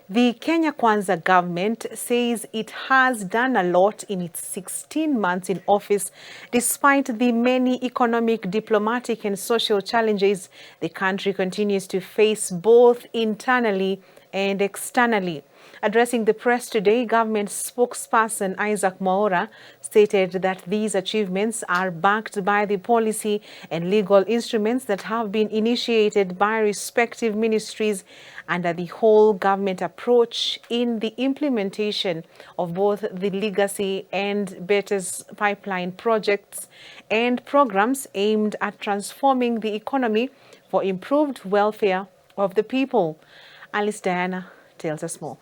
The Kenya Kwanza government says it has done a lot in its 16 months in office, despite the many economic, diplomatic and social challenges the country continues to face both internally and externally. Addressing the press today, government spokesperson Isaac Mwaura stated that these achievements are backed by the policy and legal instruments that have been initiated by respective ministries under the whole government approach in the implementation of both the Legacy and Better's pipeline projects and programs aimed at transforming the economy for improved welfare of the people. Alice Diana tells us more.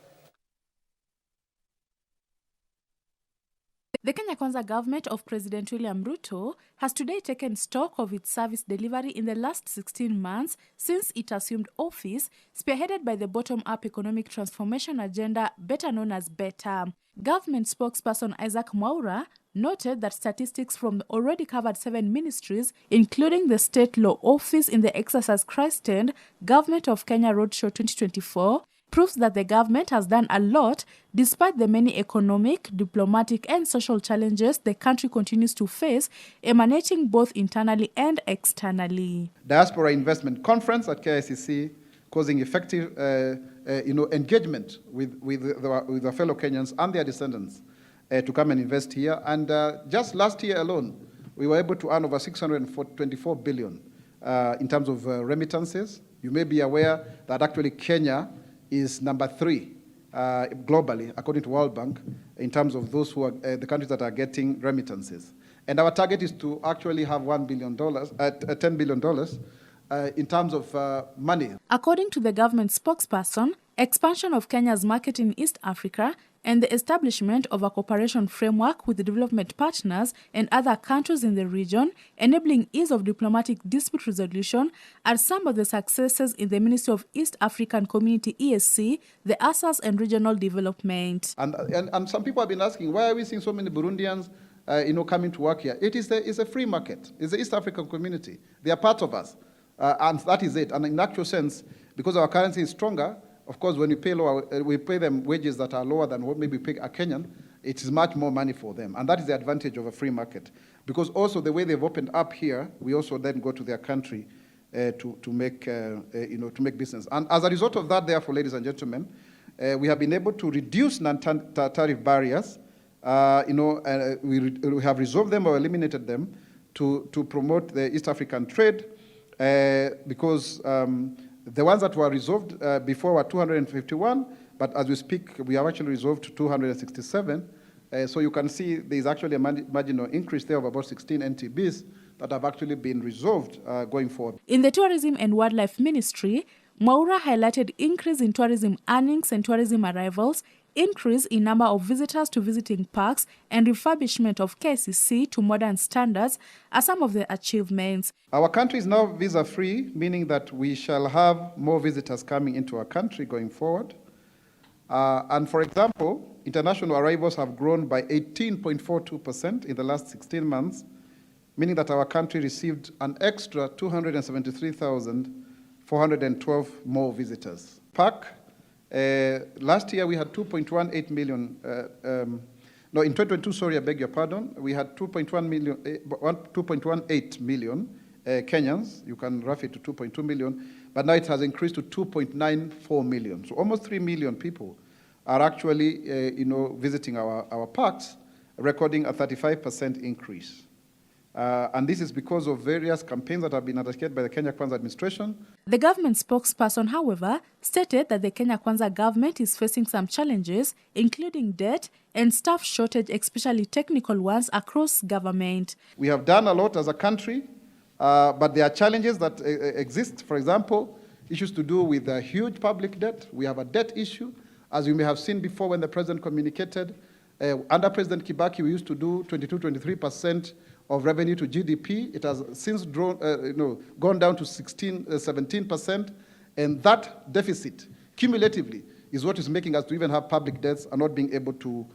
The Kenya Kwanza government of President William Ruto has today taken stock of its service delivery in the last 16 months since it assumed office, spearheaded by the bottom-up economic transformation agenda, better known as Better. Government spokesperson Isaac Mwaura noted that statistics from the already covered 7 ministries, including the State Law Office in the exercise christened Government of Kenya Roadshow 2024, proves that the government has done a lot despite the many economic, diplomatic and social challenges the country continues to face, emanating both internally and externally. Diaspora Investment Conference at KICC, causing effective engagement with our fellow Kenyans and their descendants to come and invest here. And just last year alone, we were able to earn over 624 billion in terms of remittances. You may be aware that actually Kenya is number 3 globally, according to World Bank, in terms of those who are the countries that are getting remittances. And our target is to actually have $10 billion in terms of money. According to the government spokesperson, expansion of Kenya's market in East Africa and the establishment of a cooperation framework with the development partners and other countries in the region, enabling ease of diplomatic dispute resolution, are some of the successes in the Ministry of East African Community EAC, the ASAS and regional development. And some people have been asking, why are we seeing so many Burundians coming to work here? It's a free market. It's the East African community. They are part of us. And that is it. And in actual sense, because our currency is stronger, of course, when we pay them wages that are lower than what maybe we pay a Kenyan, it is much more money for them. And that is the advantage of a free market. Because also the way they've opened up here, we also then go to their country to make business. And as a result of that, therefore, ladies and gentlemen, we have been able to reduce non-tariff barriers. We have resolved them or eliminated them to promote the East African trade because the ones that were resolved before were 251, but as we speak, we have actually resolved to 267. So you can see there's actually a marginal increase there of about 16 NTBs that have actually been resolved going forward. In the Tourism and Wildlife Ministry, Mwaura highlighted increase in tourism earnings and tourism arrivals, increase in number of visitors to visiting parks, and refurbishment of KICC to modern standards are some of the achievements. Our country is now visa-free, meaning that we shall have more visitors coming into our country going forward. And for example, international arrivals have grown by 18.42% in the last 16 months, meaning that our country received an extra 273,412 more visitors. Last year we had 2.18 million, in 2022, sorry, I beg your pardon, we had 2.18 million Kenyans. You can rough it to 2.2 million, but now it has increased to 2.94 million. So almost 3 million people are actually, visiting our parks, recording a 35% increase. And this is because of various campaigns that have been undertaken by the Kenya Kwanza administration. The government spokesperson, however, stated that the Kenya Kwanza government is facing some challenges, including debt and staff shortage, especially technical ones, across government. We have done a lot as a country, but there are challenges that exist. For example, issues to do with a huge public debt. We have a debt issue. As you may have seen before when the president communicated, under President Kibaki, we used to do 23% of revenue to GDP. It has since gone down to 17%, and that deficit, cumulatively, is what is making us to even have public debts and not being able to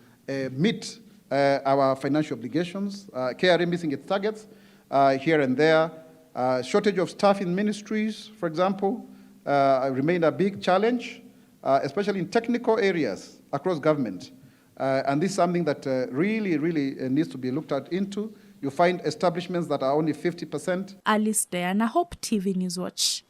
meet our financial obligations. KRA missing its targets here and there. Shortage of staff in ministries, for example, remain a big challenge. especially in technical areas across government. And this is something that really needs to be looked at into. You find establishments that are only 50%. Alice Diana, Hope TV Newswatch.